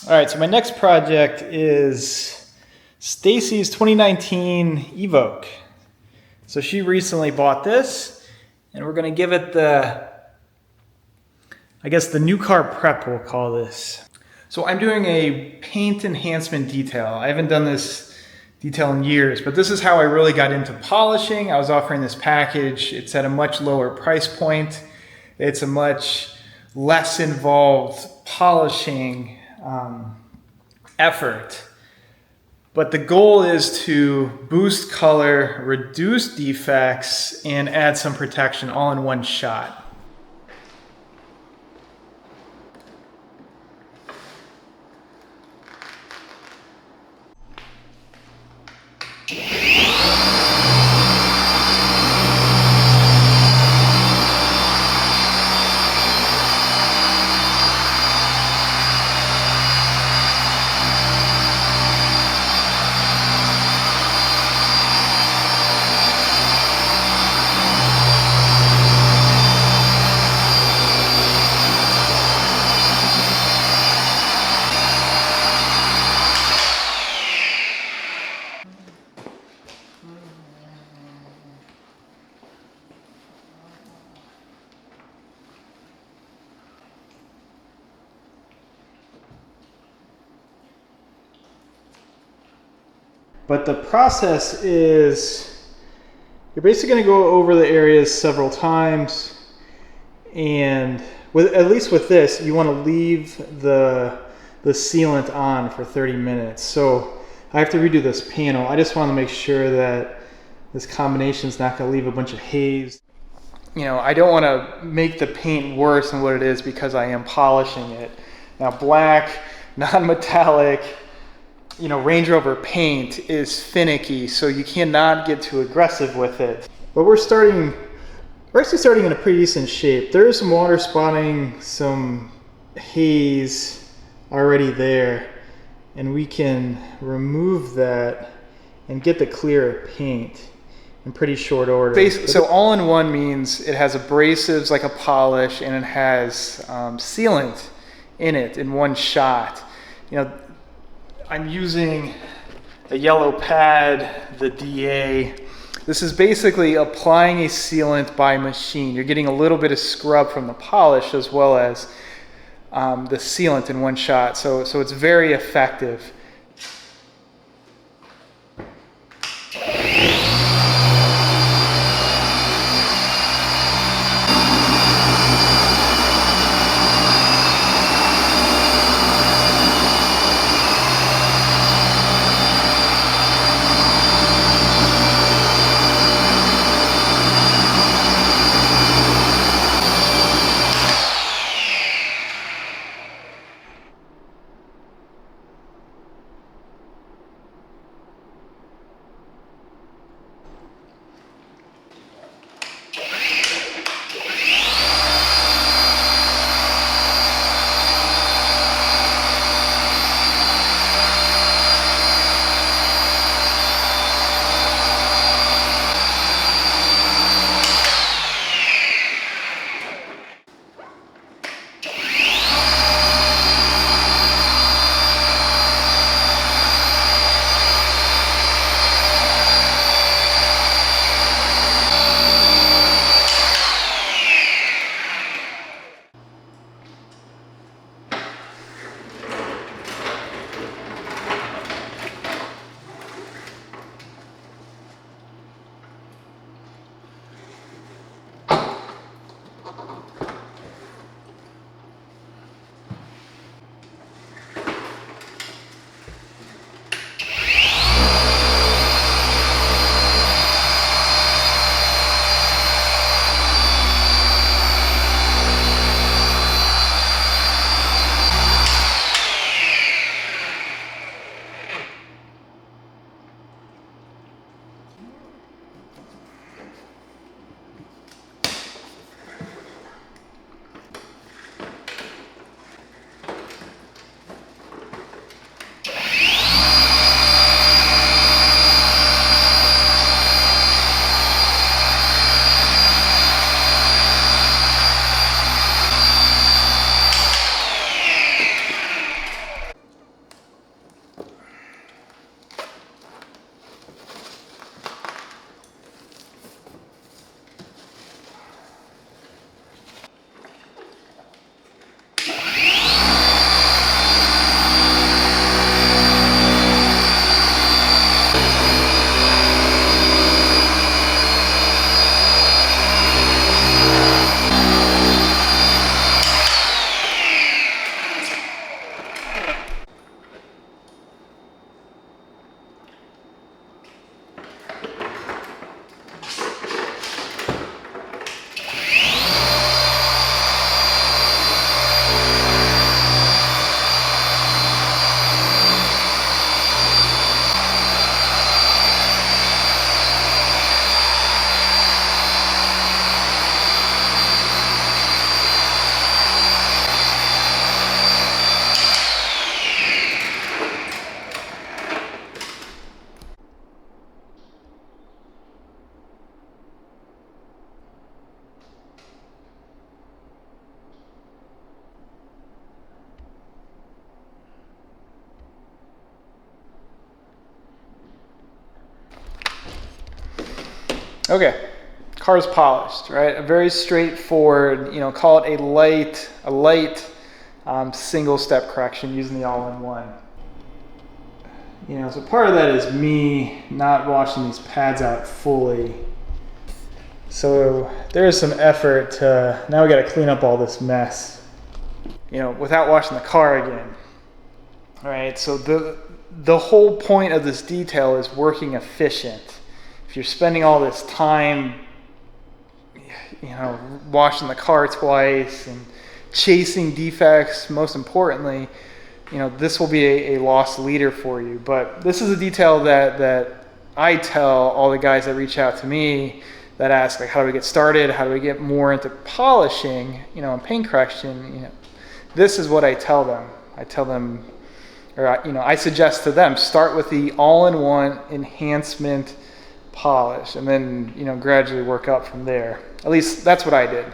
All right, so my next project is Stacy's 2019 Evoque. So she recently bought this, and we're gonna give it the, I guess the new car prep we'll call this. So I'm doing a paint enhancement detail. I haven't done this detail in years, but this is how I really got into polishing. I was offering this package. It's at a much lower price point. It's a much less involved polishing effort. But the goal is to boost color, reduce defects, and add some protection all in one shot. But the process is, you're basically going to go over the areas several times, and at least with this, you want to leave the sealant on for 30 minutes. So I have to redo this panel. I just want to make sure that this combination is not going to leave a bunch of haze. You know, I don't want to make the paint worse than what it is because I am polishing it. Now, black, non-metallic, you know, Range Rover paint is finicky, so you cannot get too aggressive with it. But we're actually starting in a pretty decent shape. There is some water spotting, some haze already there, and we can remove that and get the clearer paint in pretty short order. So all-in-one means it has abrasives like a polish, and it has sealant in it in one shot. You know, I'm using a yellow pad, the DA. This is basically applying a sealant by machine. You're getting a little bit of scrub from the polish as well as the sealant in one shot. So it's very effective. Okay, car's polished, right? A very straightforward, you know, call it a light single step correction using the all-in-one. You know, so part of that is me not washing these pads out fully. So there is some effort to, now we got to clean up all this mess, you know, without washing the car again. All right, so the whole point of this detail is working efficient. If you're spending all this time, you know, washing the car twice and chasing defects, most importantly, you know, this will be a lost leader for you. But this is a detail that I tell all the guys that reach out to me that ask, like, how do we get started? How do we get more into polishing, you know, and paint correction? You know, this is what I tell them. I tell them, or, you know, I suggest to them, start with the all-in-one enhancement polish, and then, you know, gradually work up from there. At least that's what I did.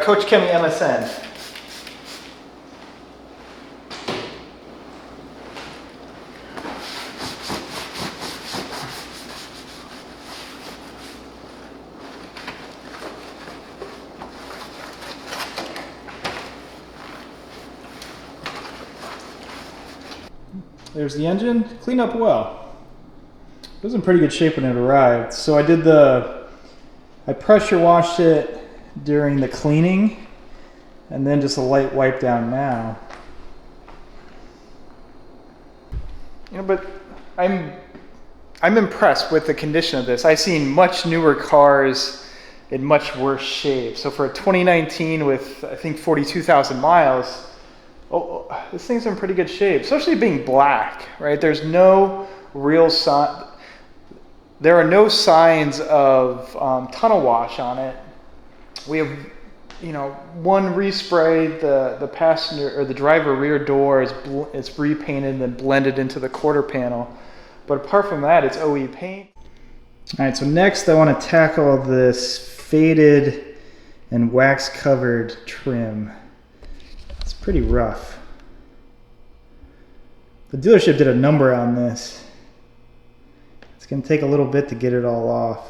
Coach Kemi MSN. There's the engine, clean up well. It was in pretty good shape when it arrived. So I pressure washed it during the cleaning, and then just a light wipe down now. You know, but I'm impressed with the condition of this. I've seen much newer cars in much worse shape. So for a 2019 with, I think, 42,000 miles, this thing's in pretty good shape, especially being black, right? There's no real sign. There are no signs of tunnel wash on it. We have, one respray. The passenger or the driver rear door is repainted and then blended into the quarter panel. But apart from that, it's OE paint. All right, so next I want to tackle this faded and wax covered trim. It's pretty rough. The dealership did a number on this. It's going to take a little bit to get it all off.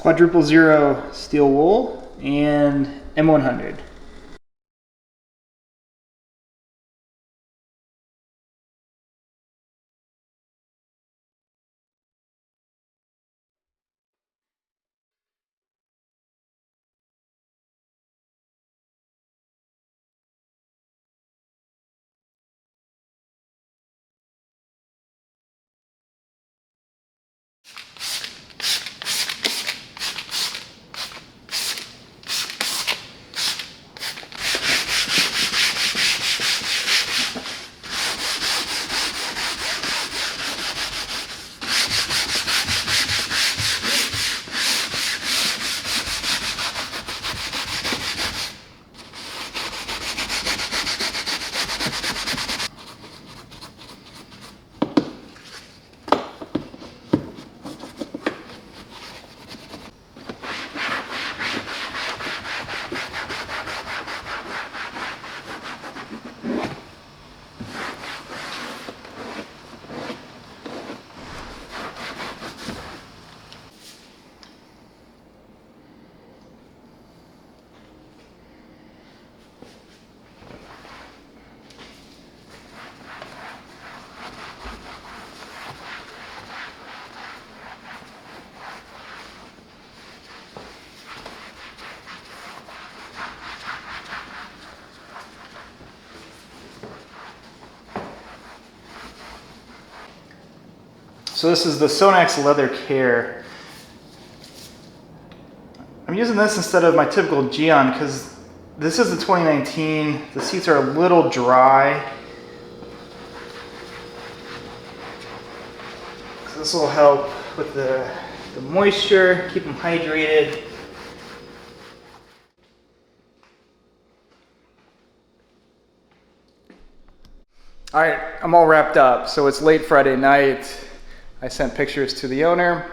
quadruple zero steel wool and M100. So this is the Sonax Leather Care. I'm using this instead of my typical Geon because this is the 2019. The seats are a little dry. So this will help with the moisture, keep them hydrated. All right, I'm all wrapped up. So it's late Friday night. I sent pictures to the owner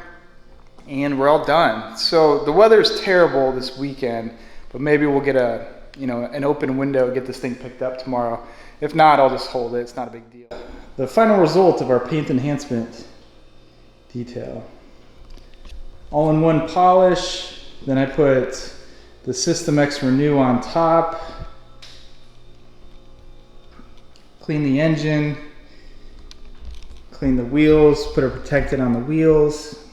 and we're all done. So the weather is terrible this weekend, but maybe we'll get an open window, get this thing picked up tomorrow. If not, I'll just hold it. It's not a big deal. The final result of our paint enhancement detail. All-in-one polish. Then I put the System X Renew on top. Clean the engine. Clean the wheels, put a protectant on the wheels.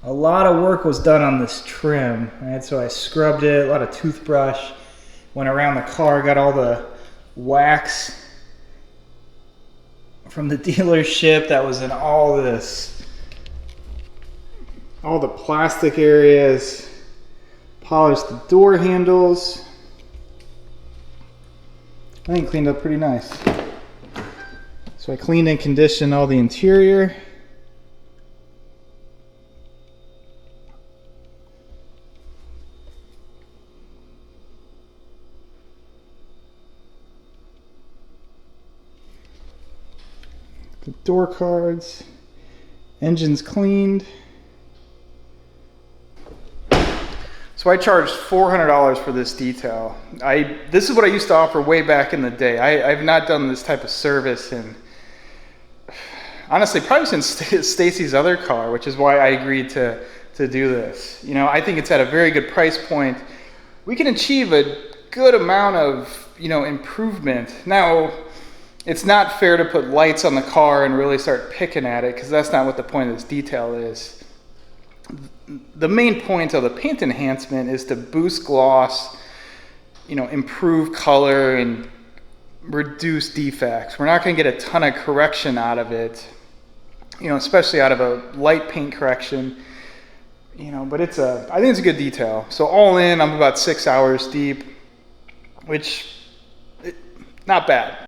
A lot of work was done on this trim, right? So I scrubbed it, a lot of toothbrush, went around the car, got all the wax from the dealership that was in all this, all the plastic areas, polished the door handles. I think cleaned up pretty nice. So I cleaned and conditioned all the interior. The door cards, engine's cleaned. So I charged $400 for this detail. This is what I used to offer way back in the day. I've not done this type of service in, honestly, probably since Stacy's other car, which is why I agreed to do this. You know, I think it's at a very good price point. We can achieve a good amount of, improvement. Now, it's not fair to put lights on the car and really start picking at it because that's not what the point of this detail is. The main point of the paint enhancement is to boost gloss, improve color and reduce defects. We're not going to get a ton of correction out of it, especially out of a light paint correction, but I think it's a good detail. So all in, I'm about 6 hours deep, which, not bad.